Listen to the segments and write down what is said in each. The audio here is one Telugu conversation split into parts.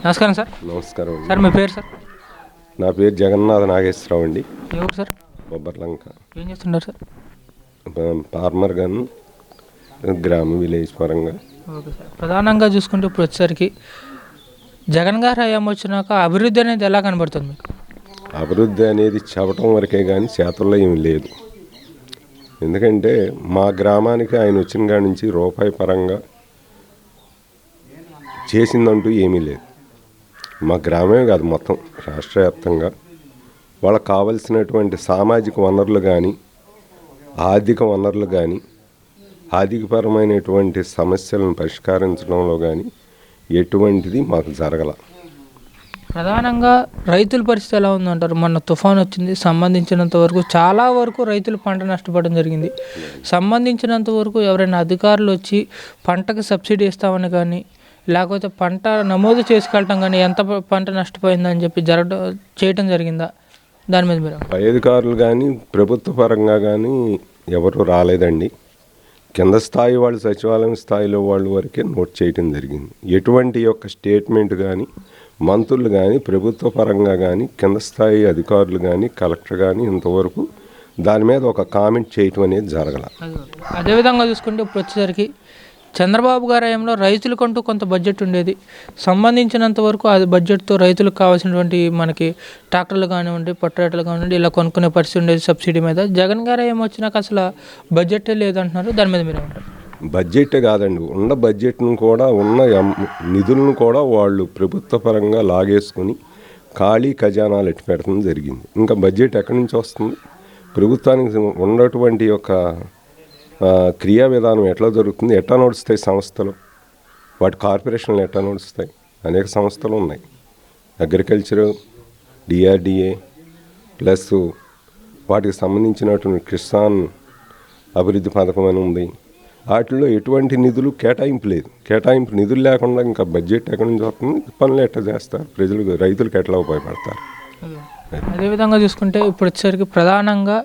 నమస్కారం సార్. నమస్కారం అండి. సార్ మీ పేరు సార్? నా పేరు జగన్నాథ నాగేశ్వరరావు అండి. ఎవరు సార్? బొబ్బర్లంక. ఏం చేస్తున్నారు సార్? ఫార్మర్ గాను, గ్రామ విలేజ్ పరంగా. Okay sir. ప్రధానంగా చూసుకుంటే ఇప్పుడు వచ్చేసరికి జగన్ గారు హయాం వచ్చినాక అభివృద్ధి అనేది ఎలా కనబడుతుంది మీకు? అభివృద్ధి అనేది చెప్పటం వరకే కానీ చేతుల్లో ఏమి లేదు. ఎందుకంటే మా గ్రామానికి ఆయన వచ్చిన కాడి నుంచి రూపాయి పరంగా చేసిందంటూ ఏమీ లేదు. మా గ్రామమే కాదు, మొత్తం రాష్ట్ర వ్యాప్తంగా వాళ్ళకు కావలసినటువంటి సామాజిక వనరులు కానీ, ఆర్థిక వనరులు కానీ, ఆర్థికపరమైనటువంటి సమస్యలను పరిష్కరించడంలో కానీ ఎటువంటిది మాకు జరగల. ప్రధానంగా రైతుల పరిస్థితి ఎలా ఉందంటారు? మొన్న తుఫాన్ వచ్చింది, సంబంధించినంత వరకు చాలా వరకు రైతులు పంట నష్టపోవడం జరిగింది. సంబంధించినంత వరకు ఎవరైనా అధికారులు వచ్చి పంటకు సబ్సిడీ ఇస్తామని కానీ, లేకపోతే పంట నమోదు చేసుకెళ్ళటం కానీ ఎంత పంట నష్టపోయిందని చెప్పి చేయటం జరిగిందా? దాని మీద మీరు? పై అధికారులు కానీ ప్రభుత్వ పరంగా కానీ ఎవరు రాలేదండి. కింద స్థాయి వాళ్ళు, సచివాలయం స్థాయిలో వాళ్ళు వరకే నోట్ చేయటం జరిగింది. ఎటువంటి యొక్క స్టేట్మెంట్ కానీ, మంత్రులు కానీ, ప్రభుత్వ పరంగా కానీ, కింద స్థాయి అధికారులు కానీ, కలెక్టర్ కానీ ఇంతవరకు దాని మీద ఒక కామెంట్ చేయటం అనేది జరగల. అదేవిధంగా చూసుకుంటే ఇప్పుడు వచ్చేసరికి చంద్రబాబు గారి హయాంలో రైతులకంటూ కొంత బడ్జెట్ ఉండేది. సంబంధించినంత వరకు అది బడ్జెట్తో రైతులకు కావాల్సినటువంటి మనకి ట్రాక్టర్లు కానివ్వండి, పట్టాటలు కానివ్వండి ఇలా కొనుక్కునే పరిస్థితి ఉండేది సబ్సిడీ మీద. జగన్ గారు ఏమొచ్చినాక అసలు బడ్జెటే లేదంటున్నారు. దాని మీద మీరు ఏమంటారు? బడ్జెటే కాదండి, ఉన్న బడ్జెట్ను కూడా, ఉన్న నిధులను కూడా వాళ్ళు ప్రభుత్వ పరంగా లాగేసుకుని ఖాళీ ఖజానాలు ఎట్టి పెడతాం జరిగింది. ఇంకా బడ్జెట్ ఎక్కడి నుంచి వస్తుంది? ప్రభుత్వానికి ఉన్నటువంటి యొక్క క్రియా విధానం ఎట్లా జరుగుతుంది, ఎట్లా నడుస్తాయి సంస్థలు, వాటి కార్పొరేషన్లు ఎట్లా నడుస్తాయి? అనేక సంస్థలు ఉన్నాయి. అగ్రికల్చర్, డిఆర్డిఏ ప్లస్ వాటికి సంబంధించినటువంటి కిసాన్ అభివృద్ధి పథకం అని ఉంది. వాటిల్లో ఎటువంటి నిధులు కేటాయింపు లేదు. కేటాయింపు నిధులు లేకుండా ఇంకా బడ్జెట్ ఎక్కడి నుంచి వస్తుంది? పనులు ఎట్లా చేస్తారు? రైతులకు ఎట్లా ఉపయోగపడతారు? అదేవిధంగా చూసుకుంటే ఇప్పుడు వచ్చేసరికి ప్రధానంగా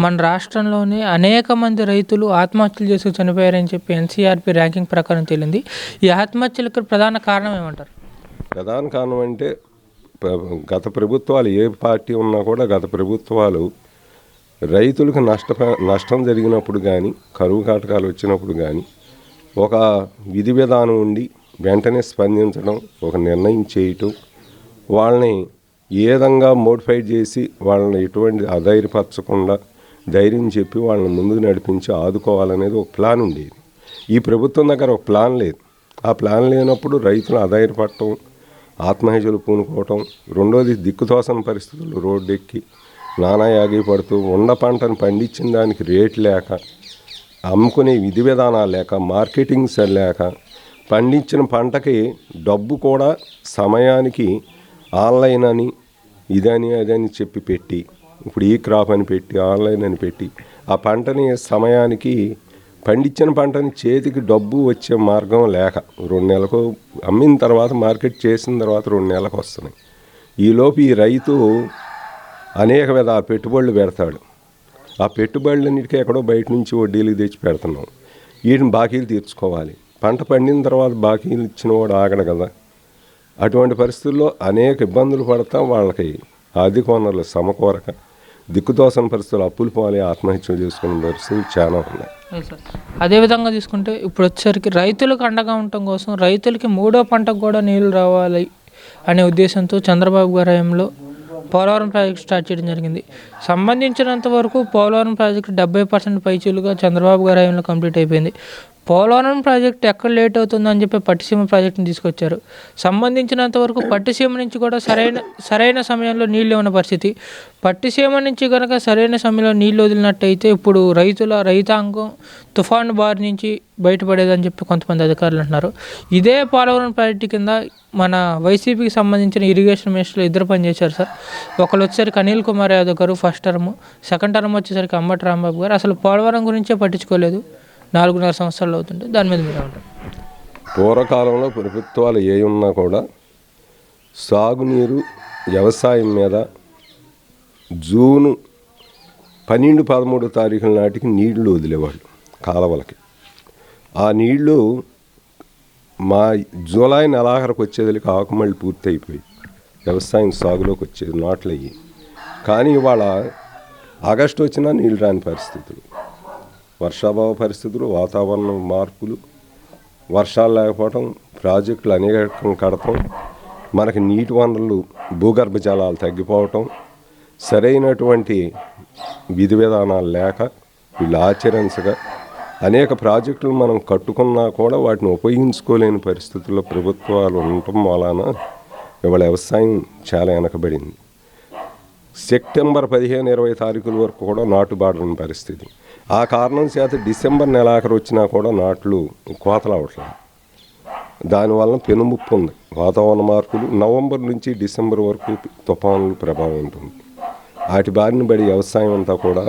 మన రాష్ట్రంలోని అనేక మంది రైతులు ఆత్మహత్యలు చేసి చనిపోయారని చెప్పి ఎన్సీఆర్పీ ర్యాంకింగ్ ప్రకారం తేలింది. ఈ ఆత్మహత్యలకు ప్రధాన కారణం ఏమంటారు? ప్రధాన కారణం అంటే గత ప్రభుత్వాలు, ఏ పార్టీ ఉన్నా కూడా గత ప్రభుత్వాలు రైతులకు నష్టం జరిగినప్పుడు కానీ, కరువు కాటకాలు వచ్చినప్పుడు కానీ ఒక విధి విధానం ఉండి వెంటనే స్పందించడం, ఒక నిర్ణయం చేయటం, వాళ్ళని ఏ విధంగా మోడిఫై చేసి వాళ్ళని ఎటువంటి అధైర్యపరచకుండా ధైర్యం చెప్పి వాళ్ళని ముందుకు నడిపించి ఆదుకోవాలనేది ఒక ప్లాన్ ఉండేది. ఈ ప్రభుత్వం దగ్గర ఒక ప్లాన్ లేదు. ఆ ప్లాన్ లేనప్పుడు రైతులు అధైర్యపడటం, ఆత్మహత్యలు పూనుకోవటం, రెండోది దిక్కుతోసని పరిస్థితులు రోడ్డెక్కి నానాయాగి పడుతూ, ఉన్న పంటను పండించిన దానికి రేట్ లేక, అమ్ముకునే విధి విధానాలు లేక, మార్కెటింగ్స్ లేక, పండించిన పంటకి డబ్బు కూడా సమయానికి ఆన్లైన్ అని ఇదని అదని చెప్పి పెట్టి, ఇప్పుడు ఈ క్రాప్ అని పెట్టి, ఆన్లైన్ అని పెట్టి, ఆ పంటని సమయానికి పండించిన పంటని చేతికి డబ్బు వచ్చే మార్గం లేక 2 నెలలకు అమ్మిన తర్వాత, మార్కెట్ చేసిన తర్వాత 2 నెలలకు వస్తున్నాయి. ఈలోపు ఈ రైతు అనేక విధాల పెట్టుబడులు పెడతాడు. ఆ పెట్టుబడులన్నిటికీ ఎక్కడో బయట నుంచి వడ్డీలకు తెచ్చి పెడుతున్నాం. వీటిని బాకీలు తీర్చుకోవాలి. పంట పండిన తర్వాత బాకీలు ఇచ్చిన వాడు ఆగడు కదా. అటువంటి పరిస్థితుల్లో అనేక ఇబ్బందులు పడతా వాళ్ళకి ఆర్థిక వనరులు సమకూరక, దిక్కుదోసన పరిస్థితులు అప్పులు పోవాలి, ఆత్మహత్యలు చేసుకునే పరిస్థితులు చాలా ఉన్నాయి. అదేవిధంగా తీసుకుంటే ఇప్పుడు వచ్చేసరికి రైతులకు అండగా ఉండటం కోసం రైతులకి 3వ పంటకు కూడా నీళ్లు రావాలి అనే ఉద్దేశంతో చంద్రబాబు గారి హయాంలో పోలవరం ప్రాజెక్టు స్టార్ట్ చేయడం జరిగింది. సంబంధించినంత వరకు పోలవరం ప్రాజెక్టు 70% పైచీలుగా చంద్రబాబు గారి హయాంలో కంప్లీట్ అయిపోయింది. పోలవరం ప్రాజెక్టు ఎక్కడ లేట్ అవుతుందని చెప్పి పట్టిసీమ ప్రాజెక్టుని తీసుకొచ్చారు. సంబంధించినంత వరకు పట్టిసీమ నుంచి కూడా సరైన సమయంలో నీళ్ళు ఇవ్వని పరిస్థితి. పట్టిసీమ నుంచి కనుక సరైన సమయంలో నీళ్ళు వదిలినట్టయితే ఇప్పుడు రైతాంగం తుఫాను బారి నుంచి బయటపడేదని చెప్పి కొంతమంది అధికారులు అంటున్నారు. ఇదే పోలవరం ప్రాజెక్టు కింద మన వైసీపీకి సంబంధించిన ఇరిగేషన్ మినిస్టర్లు 2 పనిచేశారు సార్. ఒకళ్ళు వచ్చేసరికి అనిల్ కుమార్ యాదవ్ గారు ఫస్ట్ టర్మ్, సెకండ్ టర్మ్ వచ్చేసరికి అంబటి రాంబాబు గారు. అసలు పోలవరం గురించే పట్టించుకోలేదు. 4.5 సంవత్సరాలు అవుతుంటే దాని మీద మీరు ఏమంటారు? పూర్వకాలంలో ప్రభుత్వాలు ఏ ఉన్నా కూడా సాగునీరు, వ్యవసాయం మీద జూను 12-13 తారీఖుల నాటికి నీళ్లు వదిలేవాళ్ళు కాలవలకి. ఆ నీళ్లు మా జూలై నెలాఖరికి వచ్చేదికి ఆకుమళ్ళు పూర్తి అయిపోయి వ్యవసాయం సాగులోకి వచ్చేది నాట్లు అయ్యి. కానీ ఇవాళ ఆగస్టు వచ్చినా నీళ్ళు రాని పరిస్థితులు, వర్షాభావ పరిస్థితులు, వాతావరణ మార్పులు, వర్షాలు లేకపోవటం, ప్రాజెక్టులు అనేకం కడతాం, మనకి నీటి వనరులు భూగర్భ జలాలు తగ్గిపోవటం, సరైనటువంటి విధి విధానాలు లేక వీళ్ళు ఆచరించగా అనేక ప్రాజెక్టులు మనం కట్టుకున్నా కూడా వాటిని ఉపయోగించుకోలేని పరిస్థితుల్లో ప్రభుత్వాలు ఉండటం వలన ఇవాళ వ్యవసాయం చాలా వెనకబడింది. సెప్టెంబర్ 15-20 తారీఖుల వరకు కూడా నాటుబాడని పరిస్థితి. ఆ కారణం చేత డిసెంబర్ నెలాఖరు వచ్చినా కూడా నాట్లు కోతలు అవట్లేదు. దానివల్ల పెనుముప్పు ఉంది. వాతావరణ మార్పులు నవంబర్ నుంచి డిసెంబర్ వరకు తుఫానుల ప్రభావం ఉంటుంది. వాటి బారిన పడి వ్యవసాయం అంతా కూడా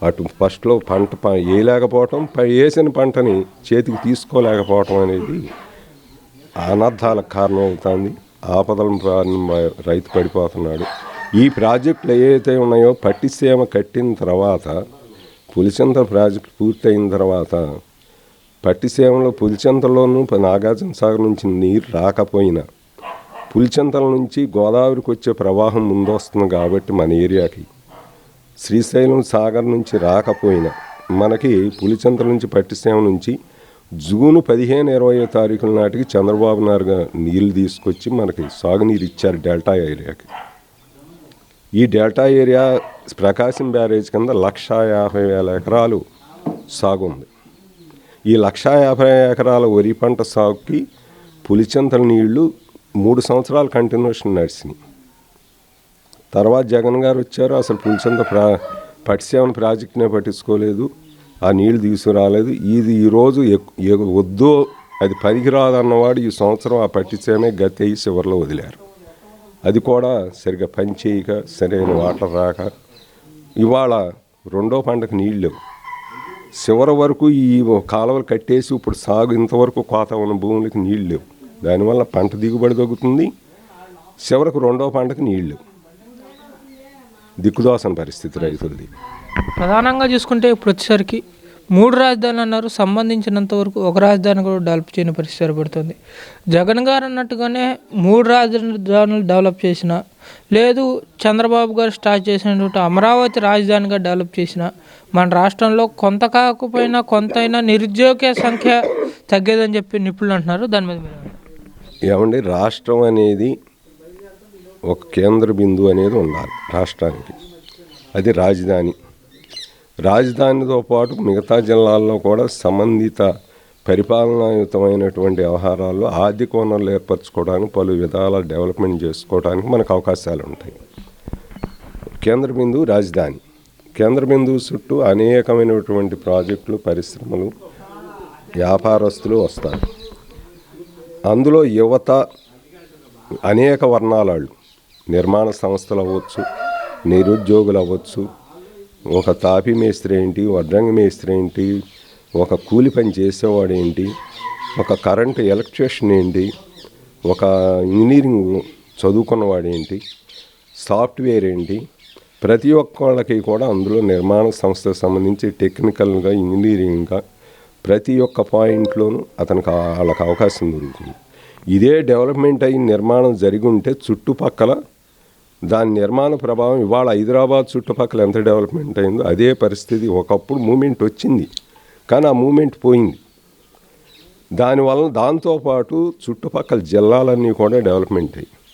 అటు ఫస్ట్లో పంట వేయలేకపోవటం, వేసిన పంటని చేతికి తీసుకోలేకపోవటం అనేది అనర్థాలకు కారణం అవుతుంది. ఆపదల బారిన రైతు పడిపోతున్నాడు. ఈ ప్రాజెక్టులు ఏవైతే ఉన్నాయో పట్టిసీమ కట్టిన తర్వాత, పులిచింతల ప్రాజెక్టు పూర్తయిన తర్వాత, పట్టిసీమలో పులిచింతల్లోనూ నాగార్జున సాగర్ నుంచి నీరు రాకపోయినా పులిచింతల నుంచి గోదావరికి వచ్చే ప్రవాహం ముందొస్తుంది కాబట్టి మన ఏరియాకి శ్రీశైలం సాగర్ నుంచి రాకపోయినా మనకి పులిచింతల నుంచి పట్టిసీమ నుంచి జూన్ 15-20 తారీఖుల నాటికి చంద్రబాబు నాయుడు నీళ్ళు తీసుకొచ్చి మనకి సాగునీరు ఇచ్చారు డెల్టా ఏరియాకి. ఈ డెల్టా ఏరియా ప్రకాశం బ్యారేజ్ కింద 1,50,000 ఎకరాలు సాగు ఉంది. ఈ 1,50,000 ఎకరాల వరి పంట సాగుకి పులిచింతల నీళ్లు 3 సంవత్సరాలు కంటిన్యూషన్ నడిచినాయి. తర్వాత జగన్ గారు వచ్చారు, అసలు పులిచింత పట్టిసీమ ప్రాజెక్టునే పట్టించుకోలేదు, ఆ నీళ్లు తీసుకురాలేదు. ఇది ఈరోజు వద్దు, అది పనికిరాదు అన్నవాడు ఈ సంవత్సరం ఆ పట్టిసీమే గతి అయ్యి చివరిలో వదిలారు. అది కూడా సరిగ్గా పనిచేయక, సరైన వాటర్ రాక ఇవాళ రెండో పంటకు నీళ్ళు లేవు. చివరి వరకు ఈ కాలువలు కట్టేసి ఇప్పుడు సాగు ఇంతవరకు కోత ఉన్న భూములకి నీళ్ళు లేవు. దానివల్ల పంట దిగుబడి తగ్గుతుంది. చివరకు రెండో పంటకు నీళ్ళు లేవు. దిక్కుదోసన పరిస్థితి రైతులది. ప్రధానంగా చూసుకుంటే ఇప్పుడు వచ్చేసరికి 3 రాజధానులు అన్నారు. సంబంధించినంత వరకు ఒక రాజధాని కూడా డెవలప్ చేయని పరిస్థితి ఏర్పడుతుంది. జగన్ గారు అన్నట్టుగానే 3 రాజధానులు డెవలప్ చేసిన, లేదు చంద్రబాబు గారు స్టార్ట్ చేసినటువంటి అమరావతి రాజధానిగా డెవలప్ చేసిన మన రాష్ట్రంలో కొంత కాకపోయినా కొంతైనా నిరుద్యోగ సంఖ్య తగ్గేదని చెప్పి నిపుణులు అంటున్నారు. దాని మీద ఏమండి, రాష్ట్రం అనేది ఒక కేంద్ర బిందువు అనేది ఉండాలి రాష్ట్రానికి. అది రాజధాని. రాజధానితో పాటు మిగతా జిల్లాల్లో కూడా సంబంధిత పరిపాలనాయుతమైనటువంటి వ్యవహారాల్లో ఆర్థిక వనరులు ఏర్పరచుకోవడానికి, పలు విధాల డెవలప్మెంట్ చేసుకోవడానికి మనకు అవకాశాలు ఉంటాయి. కేంద్ర బిందువు రాజధాని. కేంద్ర బిందువు చుట్టూ అనేకమైనటువంటి ప్రాజెక్టులు, పరిశ్రమలు, వ్యాపారస్తులు వస్తారు. అందులో యువత అనేక వర్ణాలు, నిర్మాణ సంస్థలు అవ్వచ్చు, నిరుద్యోగులు అవ్వచ్చు, ఒక తాపీ మేస్త్రి ఏంటి, వడ్రంగి మేస్త్రి ఏంటి, ఒక కూలి పని చేసేవాడు ఏంటి, ఒక కరెంటు ఎలక్ట్రీషియన్ ఏంటి, ఒక ఇంజనీరింగ్ చదువుకున్నవాడు ఏంటి, సాఫ్ట్వేర్ ఏంటి, ప్రతి ఒక్కళ్ళకి కూడా అందులో నిర్మాణ సంస్థకు సంబంధించి టెక్నికల్గా, ఇంజనీరింగ్గా ప్రతి ఒక్క పాయింట్లోనూ అతనికి వాళ్ళకి అవకాశం దొరుకుతుంది. ఇదే డెవలప్మెంట్ అయ్యి నిర్మాణం జరిగి ఉంటే చుట్టుపక్కల దాని నిర్మాణ ప్రభావం ఇవాళ హైదరాబాద్ చుట్టుపక్కల ఎంత డెవలప్మెంట్ అయిందో అదే పరిస్థితి ఒకప్పుడు మూమెంట్ వచ్చింది, కానీ ఆ మూమెంట్ పోయింది. దానివల్ల దాంతోపాటు చుట్టుపక్కల జిల్లాలన్నీ కూడా డెవలప్మెంట్ అయ్యాయి.